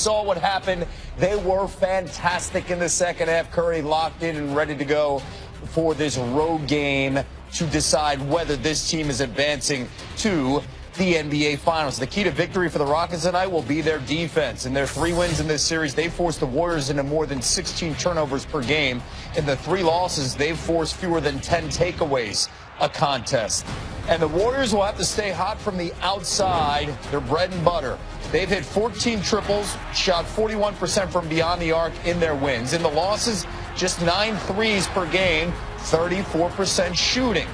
saw what happened. They were fantastic in the second half. Curry locked in and ready to go for this road game to decide whether this team is advancing to the NBA Finals. The key to victory for the Rockets tonight will be their defense. In their 3 wins in this series, they forced the Warriors into more than 16 turnovers per game. In the 3 losses, they've forced fewer than 10 takeaways a contest. And the Warriors will have to stay hot from the outside, their bread and butter. They've hit 14 triples, shot 41% from beyond the arc in their wins. In the losses, just 9 threes per game, 34% shooting.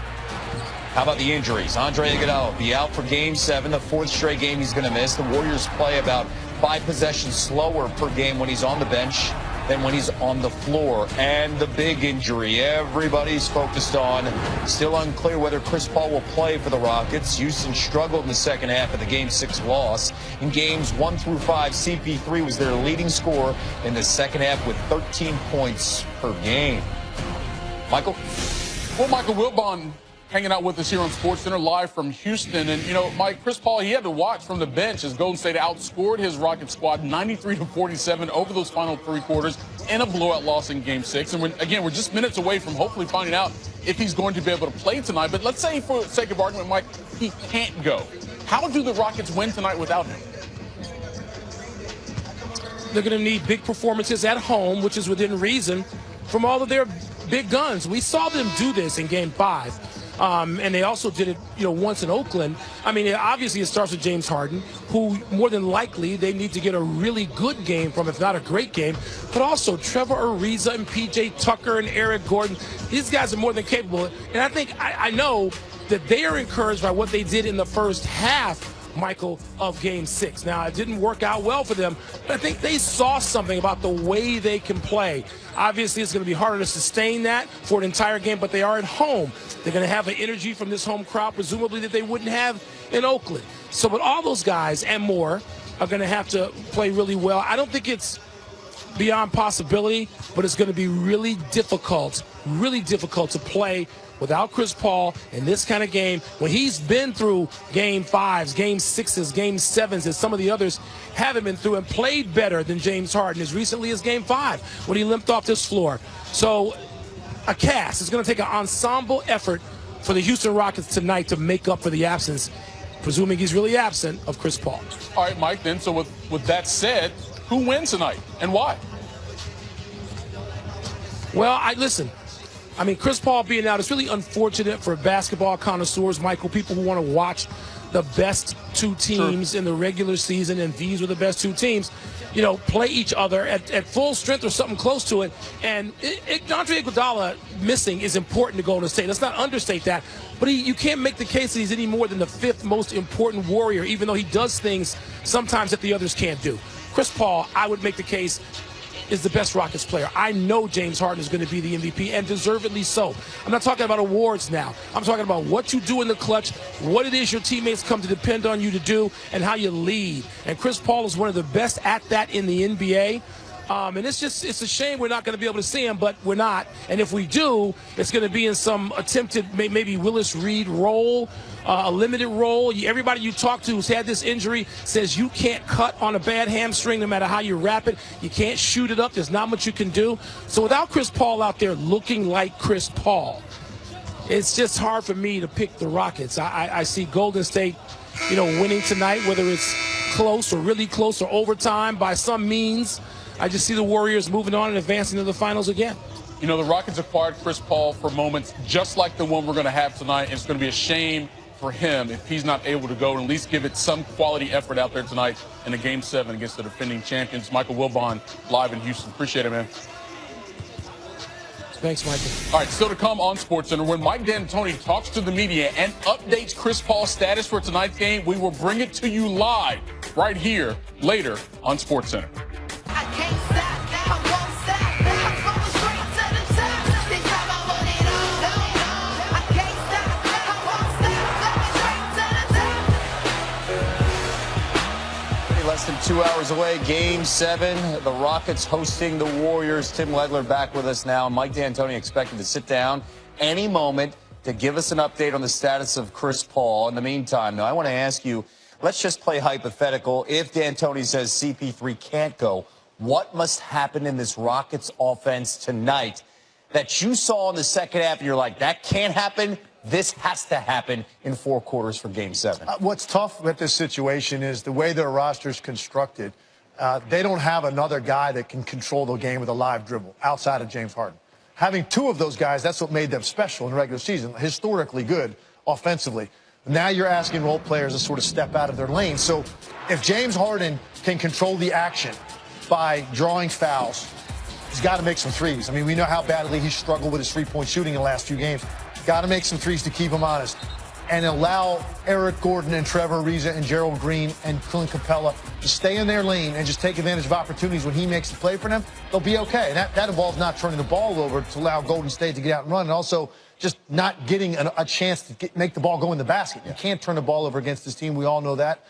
How about the injuries? Andre Iguodala will be out for Game 7, the 4th straight game he's going to miss. The Warriors play about 5 possessions slower per game when he's on the bench than when he's on the floor. And the big injury everybody's focused on. Still unclear whether Chris Paul will play for the Rockets. Houston struggled in the second half of the Game 6 loss. In Games 1 through 5, CP3 was their leading scorer in the second half with 13 points per game. Michael? Well, Michael Wilbon hanging out with us here on SportsCenter live from Houston. And, you know, Mike, Chris Paul, he had to watch from the bench as Golden State outscored his Rocket squad 93-47 over those final 3 quarters in a blowout loss in Game 6. And, we're just minutes away from hopefully finding out if he's going to be able to play tonight. But let's say, for the sake of argument, Mike, he can't go. How do the Rockets win tonight without him? They're going to need big performances at home, which is within reason, from all of their big guns. We saw them do this in Game 5. And they also did it, once in Oakland. I mean, obviously it starts with James Harden, who more than likely they need to get a really good game from, if not a great game. But also Trevor Ariza and P.J. Tucker and Eric Gordon. These guys are more than capable. And I think I know that they are encouraged by what they did in the first half, Michael, of Game 6. Now, it didn't work out well for them, but I think they saw something about the way they can play. Obviously, it's going to be harder to sustain that for an entire game, but they are at home. They're going to have an energy from this home crowd, presumably, that they wouldn't have in Oakland. So, but all those guys and more are going to have to play really well. I don't think it's beyond possibility, but it's going to be really difficult to play without Chris Paul in this kind of game, when he's been through Game 5s, Game 6s, Game 7s, as some of the others haven't been through, and played better than James Harden as recently as Game 5 when he limped off this floor. So a cast is going to take an ensemble effort for the Houston Rockets tonight to make up for the absence, presuming he's really absent, of Chris Paul. All right, Mike, then, so with that said, who wins tonight and why? Well, listen. I mean, Chris Paul being out, it's really unfortunate for basketball connoisseurs, Michael, people who want to watch the best 2 teams in the regular season, and these were the best 2 teams, play each other at full strength or something close to it. And Andre Iguodala missing is important to Golden State. Let's not understate that. But you can't make the case that he's any more than the 5th most important Warrior, even though he does things sometimes that the others can't do. Chris Paul, I would make the case, is the best Rockets player. I know James Harden is going to be the MVP, and deservedly so. I'm not talking about awards now. I'm talking about what you do in the clutch, what it is your teammates come to depend on you to do, and how you lead. And Chris Paul is one of the best at that in the NBA. And it's a shame we're not going to be able to see him, but we're not. And if we do, it's going to be in some attempted maybe Willis Reed role, a limited role. Everybody you talk to who's had this injury says you can't cut on a bad hamstring no matter how you wrap it. You can't shoot it up. There's not much you can do. So without Chris Paul out there looking like Chris Paul, it's just hard for me to pick the Rockets. I see Golden State, winning tonight, whether it's close or really close or overtime by some means. I just see the Warriors moving on and advancing to the finals again. The Rockets acquired Chris Paul for moments just like the one we're going to have tonight. And it's going to be a shame for him if he's not able to go and at least give it some quality effort out there tonight in a Game 7 against the defending champions. Michael Wilbon, live in Houston. Appreciate it, man. Thanks, Michael. All right, still to come on SportsCenter. When Mike D'Antoni talks to the media and updates Chris Paul's status for tonight's game, we will bring it to you live right here later on SportsCenter. Less than 2 hours away, Game 7. The Rockets hosting the Warriors. Tim Legler back with us now. Mike D'Antoni expected to sit down any moment to give us an update on the status of Chris Paul. In the meantime, though, I want to ask you, let's just play hypothetical. If D'Antoni says CP3 can't go, what must happen in this Rockets offense tonight that you saw in the second half and you're like, that can't happen? This has to happen in 4 quarters for Game 7. What's tough with this situation is the way their roster's constructed. They don't have another guy that can control the game with a live dribble outside of James Harden. Having 2 of those guys, that's what made them special in the regular season, historically good offensively. Now you're asking role players to sort of step out of their lane. So if James Harden can control the action by drawing fouls, he's got to make some threes. I mean, we know how badly he struggled with his three-point shooting in the last few games. Got to make some threes to keep him honest. And allow Eric Gordon and Trevor Ariza and Gerald Green and Clint Capella to stay in their lane and just take advantage of opportunities when he makes the play for them, they'll be okay. And that involves not turning the ball over to allow Golden State to get out and run, and also just not getting a chance to make the ball go in the basket. You can't turn the ball over against this team. We all know that.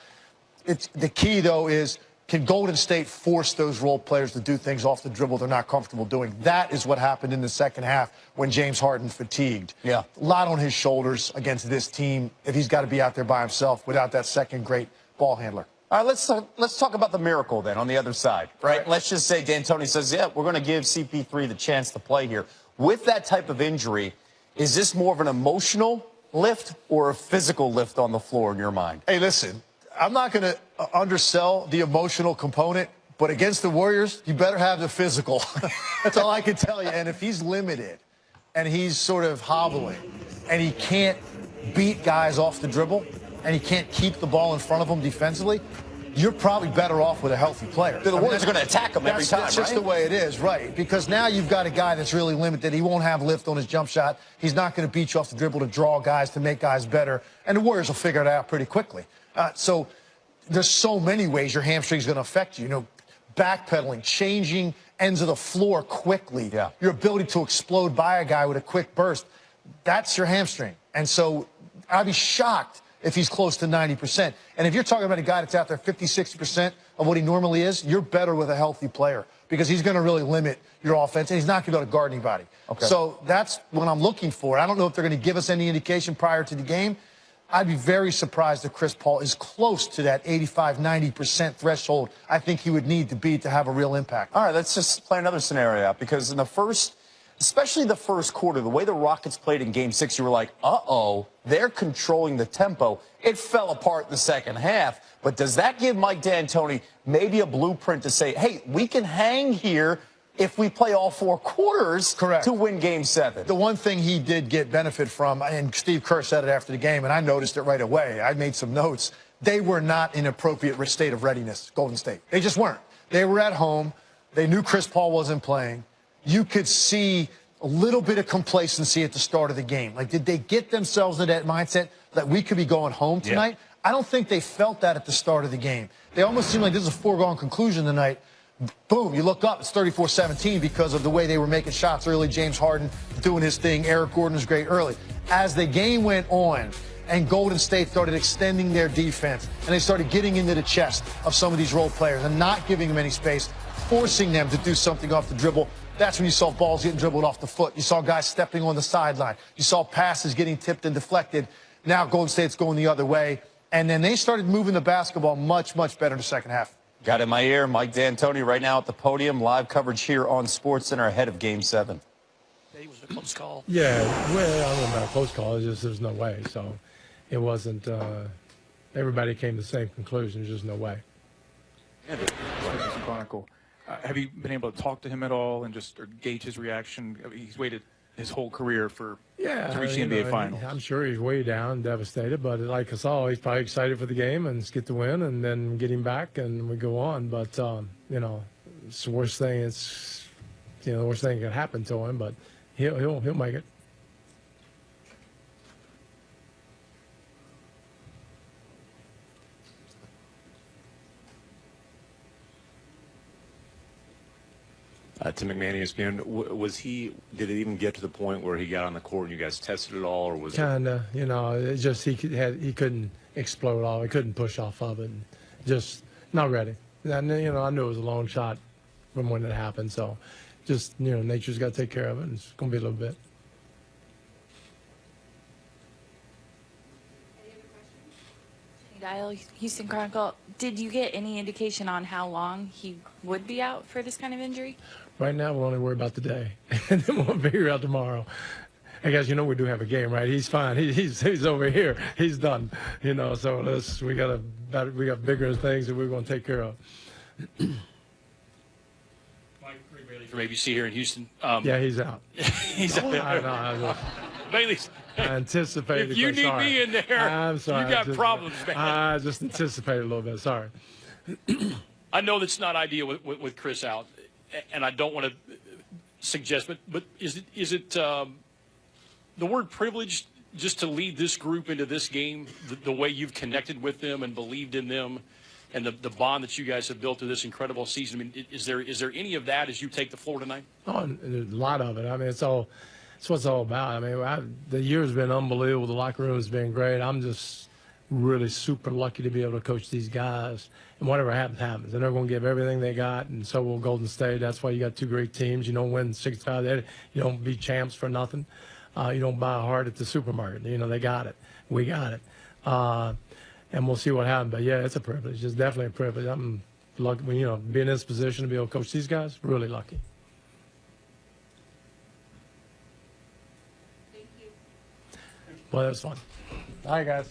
The key, though, is can Golden State force those role players to do things off the dribble they're not comfortable doing? That is what happened in the second half when James Harden fatigued. Yeah. A lot on his shoulders against this team if he's got to be out there by himself without that second great ball handler. All right, let's talk about the miracle then on the other side, right? Let's just say D'Antoni says, yeah, we're going to give CP3 the chance to play here. With that type of injury, is this more of an emotional lift or a physical lift on the floor in your mind? Hey, listen, I'm not going to undersell the emotional component, but against the Warriors, you better have the physical. That's all I can tell you. And if he's limited and he's sort of hobbling and he can't beat guys off the dribble and he can't keep the ball in front of him defensively, you're probably better off with a healthy player. The Warriors are going to attack him every time, That's just the way it is, right? Because now you've got a guy that's really limited. He won't have lift on his jump shot. He's not going to beat you off the dribble to draw guys, to make guys better. And the Warriors will figure it out pretty quickly. So there's so many ways your hamstring's going to affect you. You know, backpedaling, changing ends of the floor quickly. Yeah. Your ability to explode by a guy with a quick burst. That's your hamstring. And so I'd be shocked if he's close to 90%. And if you're talking about a guy that's out there 50, 60% of what he normally is, you're better with a healthy player because he's going to really limit your offense, and he's not going to be able to guard anybody. Okay. So that's what I'm looking for. I don't know if they're going to give us any indication prior to the game. I'd be very surprised if Chris Paul is close to that 85, 90% threshold I think he would need to be to have a real impact. All right, let's just play another scenario out because in the first, especially the first quarter, the way the Rockets played in Game 6, you were like, uh-oh, they're controlling the tempo. It fell apart in the second half. But does that give Mike D'Antoni maybe a blueprint to say, hey, we can hang here if we play all 4 quarters to win Game 7? The one thing he did get benefit from, and Steve Kerr said it after the game, and I noticed it right away. I made some notes. They were not in appropriate state of readiness, Golden State. They just weren't. They were at home. They knew Chris Paul wasn't playing. You could see a little bit of complacency at the start of the game. Like, did they get themselves into that mindset that we could be going home tonight? Yeah. I don't think they felt that at the start of the game. They almost seemed like this is a foregone conclusion tonight. Boom, you look up, it's 34-17 because of the way they were making shots early. James Harden doing his thing. Eric Gordon was great early. As the game went on and Golden State started extending their defense and they started getting into the chest of some of these role players and not giving them any space, forcing them to do something off the dribble, that's when you saw balls getting dribbled off the foot. You saw guys stepping on the sideline. You saw passes getting tipped and deflected. Now Golden State's going the other way. And then they started moving the basketball much, much better in the second half. Got in my ear, Mike D'Antoni right now at the podium. Live coverage here on SportsCenter ahead of Game 7. It was a close call. Yeah, well, I don't know about a close call. It's just there's no way. So it wasn't everybody came to the same conclusion. There's just no way. Chronicle. Have you been able to talk to him at all and just gauge his reaction? I mean, he's waited his whole career to reach the NBA Finals. I'm sure he's way down, devastated, but like us all, he's probably excited for the game and get the win and then get him back and we go on. But you know, it's the worst thing. It's the worst thing that could happen to him, but he'll make it. Tim McMahon, ESPN. Did it even get to the point where he got on the court and you guys tested it all, or was kinda, it? You know, it just he couldn't explode off. He couldn't push off of it. Just not ready. And I knew it was a long shot from when it happened. So, just nature's got to take care of it. It's gonna be a little bit. Any other questions? Dial, Houston Chronicle. Did you get any indication on how long he would be out for this kind of injury? Right now, we'll only worry about today, and then we'll figure out tomorrow. Hey guys, we do have a game, right? He's fine. He's over here. He's done. So we got bigger things that we're going to take care of. Mike Bailey from ABC here in Houston. Yeah, he's out. He's out. Bailey's. I anticipated. If you need me in there, I'm sorry. you got problems, man. I just anticipated a little bit. Sorry. I know that's not ideal with Chris out, and I don't want to suggest, but is it the word privilege just to lead this group into this game the way you've connected with them and believed in them, and the bond that you guys have built through this incredible season? I mean, is there any of that as you take the floor tonight? Oh, a lot of it. I mean, it's what it's all about. I mean, the year's been unbelievable. The locker room has been great. I'm just really super lucky to be able to coach these guys. And whatever happens, happens. And they're going to give everything they got, and so will Golden State. That's why you got two great teams. You don't win 65. You don't be champs for nothing. You don't buy a heart at the supermarket. They got it. We got it. And we'll see what happens. But, yeah, it's a privilege. It's definitely a privilege. I'm lucky, being in this position to be able to coach these guys, really lucky. Well, that was fun. All right, guys.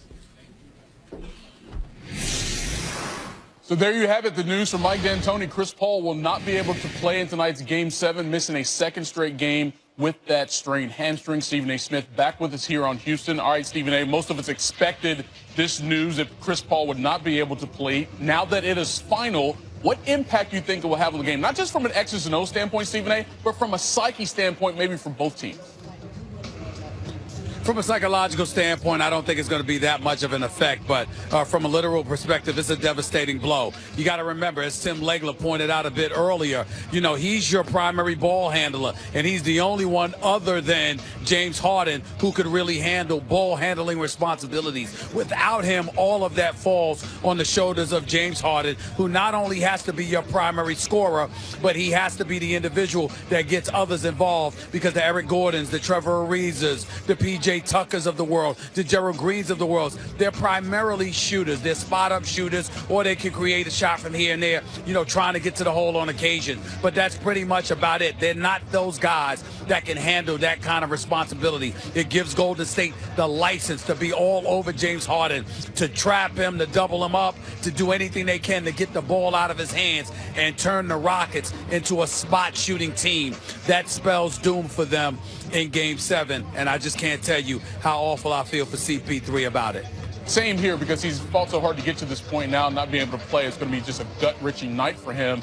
So there you have it, the news from Mike D'Antoni. Chris Paul will not be able to play in tonight's Game 7, missing a second straight game with that strained hamstring. Stephen A. Smith back with us here on Houston. All right, Stephen A., most of us expected this news that Chris Paul would not be able to play. Now that it is final, what impact do you think it will have on the game? Not just from an X's and O's standpoint, Stephen A., but from a psyche standpoint, maybe for both teams. From a psychological standpoint, I don't think it's going to be that much of an effect, but from a literal perspective, it's a devastating blow. You got to remember, as Tim Legler pointed out a bit earlier, he's your primary ball handler, and he's the only one other than James Harden who could really handle ball handling responsibilities. Without him, all of that falls on the shoulders of James Harden, who not only has to be your primary scorer, but he has to be the individual that gets others involved, because the Eric Gordons, the Trevor Ariza's, the P.J. Tuckers of the world, the Gerald Greens of the world, they're primarily shooters. They're spot-up shooters, or they can create a shot from here and there, trying to get to the hole on occasion. But that's pretty much about it. They're not those guys that can handle that kind of responsibility. It gives Golden State the license to be all over James Harden, to trap him, to double him up, to do anything they can to get the ball out of his hands and turn the Rockets into a spot-shooting team. That spells doom for them in Game 7, and I just can't tell you how awful I feel for CP3 about it. Same here, because he's fought so hard to get to this point now, not being able to play. It's going to be just a gut-wrenching night for him.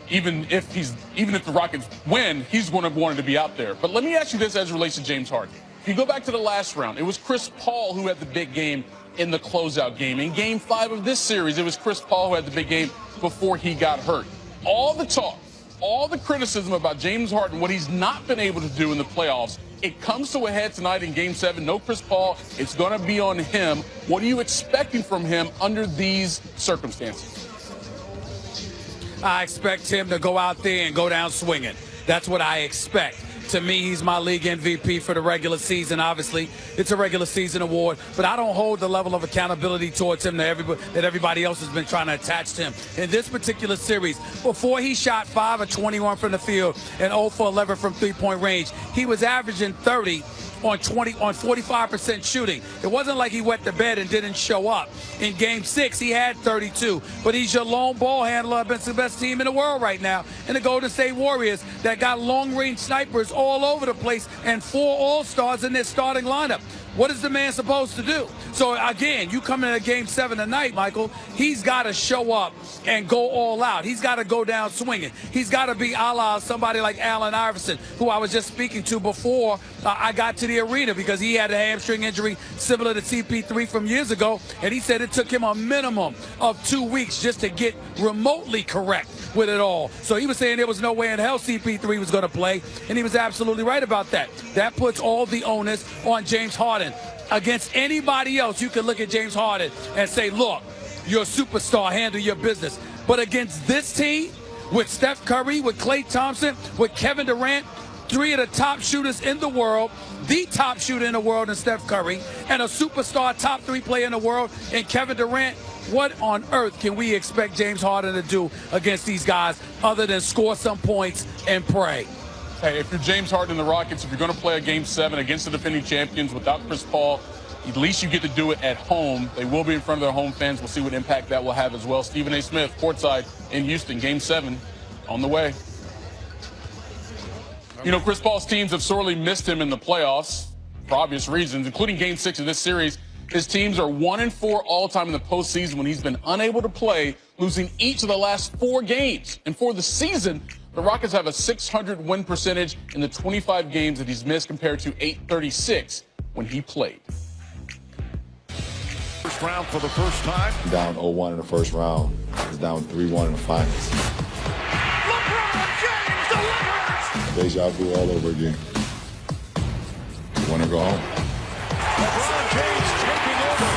Even if the Rockets win, he's going to want to be out there. But let me ask you this as it relates to James Harden. If you go back to the last round, it was Chris Paul who had the big game in the closeout game. In Game 5 of this series, it was Chris Paul who had the big game before he got hurt. All the talk, all the criticism about James Harden, what he's not been able to do in the playoffs, it comes to a head tonight in Game 7. No Chris Paul. It's going to be on him. What are you expecting from him under these circumstances? I expect him to go out there and go down swinging. That's what I expect. To me, he's my league MVP for the regular season. Obviously, it's a regular season award, but I don't hold the level of accountability towards him that everybody else has been trying to attach to him. In this particular series, before he shot 5 of 21 from the field and 0 for 11 from three-point range, he was averaging 30 on 45% shooting. It wasn't like he wet the bed and didn't show up. In Game 6, he had 32, but he's your lone ball handler against the best team in the world right now, in the Golden State Warriors, that got long-range snipers all over the place and 4 All-Stars in their starting lineup. What is the man supposed to do? So, again, you come into Game 7 tonight, Michael, he's got to show up and go all out. He's got to go down swinging. He's got to be a la somebody like Allen Iverson, who I was just speaking to before I got to the arena, because he had a hamstring injury similar to CP3 from years ago, and he said it took him a minimum of 2 weeks just to get remotely correct with it all. So he was saying there was no way in hell CP3 was going to play, and he was absolutely right about that. That puts all the onus on James Harden. Against anybody else, you can look at James Harden and say, look, you're a superstar, handle your business. But against this team, with Steph Curry, with Klay Thompson, with Kevin Durant, 3 of the top shooters in the world, the top shooter in the world in Steph Curry, and a superstar top 3 player in the world in Kevin Durant, What on earth can we expect James Harden to do against these guys other than score some points and pray? Hey, if you're James Harden and the Rockets, if you're going to play a Game 7 against the defending champions without Chris Paul, at least you get to do it at home. They will be in front of their home fans. We'll see what impact that will have as well. Stephen A. Smith, courtside in Houston, Game 7 on the way. You know, Chris Paul's teams have sorely missed him in the playoffs for obvious reasons, including Game 6 of this series. His teams are 1-4 all-time in the postseason when he's been unable to play, losing each of the last 4 games. And for the season, the Rockets have a .600 win percentage in the 25 games that he's missed compared to .836 when he played. First round for the first time. Down 0-1 in the first round. He's down 3-1 in the finals. LeBron James delivers! Deja vu all over again. You want to go home? LeBron James taking over.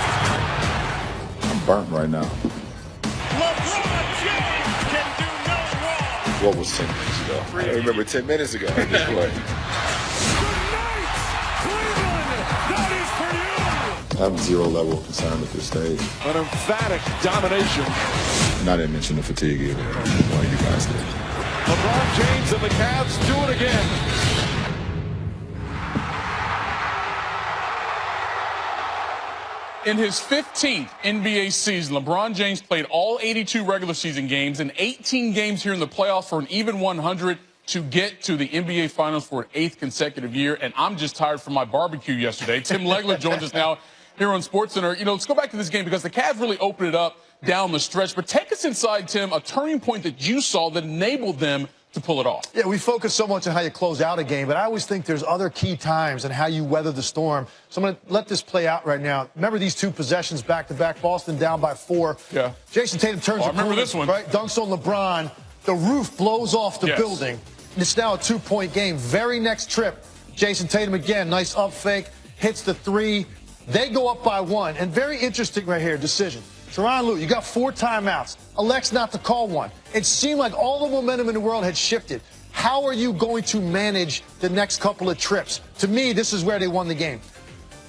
I'm burnt right now. LeBron James can do no wrong. What was 10 minutes ago? I remember 10 minutes ago. I just played. I have zero level of concern at this stage. An emphatic domination. And I didn't mention the fatigue either. Why you guys did. LeBron James and the Cavs do it again. In his 15th NBA season, LeBron James played all 82 regular season games and 18 games here in the playoffs for an even 100 to get to the NBA Finals for an 8th consecutive year. And I'm just tired from my barbecue yesterday. Tim Legler joins us now here on SportsCenter. You know, let's go back to this game because the Cavs really opened it up down the stretch. But take us inside, Tim, a turning point that you saw that enabled them to pull it off. Yeah, we focus so much on how you close out a game, but I always think there's other key times and how you weather the storm. So I'm going to let this play out right now. Remember these 2 possessions back-to-back, Boston down by 4. Yeah. Jason Tatum turns I remember this one. Right, dunks on LeBron. The roof blows off the building. It's now a 2-point game. Very next trip, Jason Tatum again, nice up fake, hits the 3. They go up by 1. And very interesting right here, decision. Tyronn Lue, you got 4 timeouts. Elects not to call one. It seemed like all the momentum in the world had shifted. How are you going to manage the next couple of trips? To me, this is where they won the game.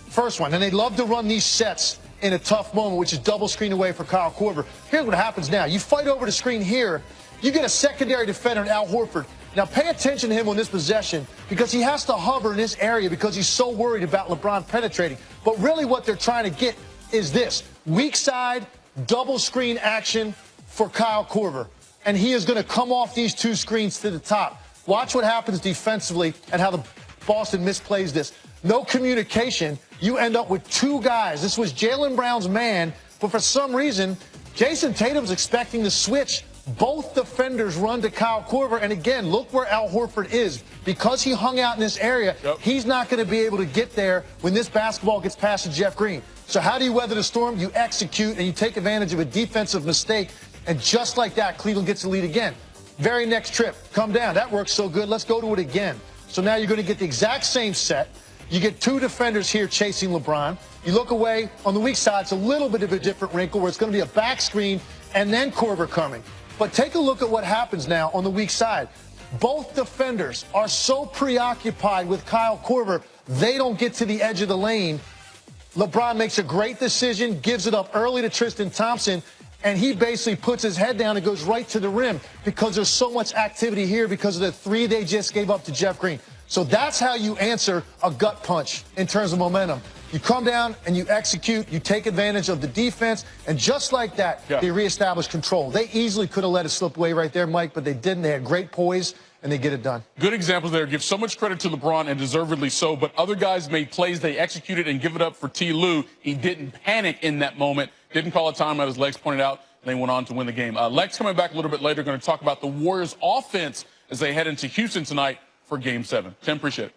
First one, and they love to run these sets in a tough moment, which is double screen away for Kyle Korver. Here's what happens now. You fight over the screen here. You get a secondary defender in Al Horford. Now, pay attention to him on this possession because he has to hover in this area because he's so worried about LeBron penetrating. But really what they're trying to get is this. Weak side, double screen action for Kyle Korver. And he is going to come off these 2 screens to the top. Watch what happens defensively and how the Boston misplays this. No communication. You end up with 2 guys. This was Jaylen Brown's man, but for some reason, Jason Tatum's expecting to switch. Both defenders run to Kyle Korver, and again, look where Al Horford is. Because he hung out in this area, he's not going to be able to get there when this basketball gets past to Jeff Green. So how do you weather the storm? You execute, and you take advantage of a defensive mistake, and just like that, Cleveland gets the lead again. Very next trip, come down. That works so good. Let's go to it again. So now you're going to get the exact same set. You get 2 defenders here chasing LeBron. You look away. On the weak side, it's a little bit of a different wrinkle where it's going to be a back screen and then Korver coming. But take a look at what happens now on the weak side. Both defenders are so preoccupied with Kyle Korver, they don't get to the edge of the lane. LeBron makes a great decision, gives it up early to Tristan Thompson, and he basically puts his head down and goes right to the rim because there's so much activity here because of the 3 they just gave up to Jeff Green. So that's how you answer a gut punch in terms of momentum. You come down and you execute, you take advantage of the defense, and just like that, they reestablish control. They easily could have let it slip away right there, Mike, but they didn't. They had great poise, and they get it done. Good examples there. Give so much credit to LeBron, and deservedly so, but other guys made plays. They executed and give it up for T. Lue. He didn't panic in that moment, didn't call a timeout, as Lex pointed out, and they went on to win the game. Lex coming back a little bit later, going to talk about the Warriors' offense as they head into Houston tonight for Game 7. Tim, appreciate it.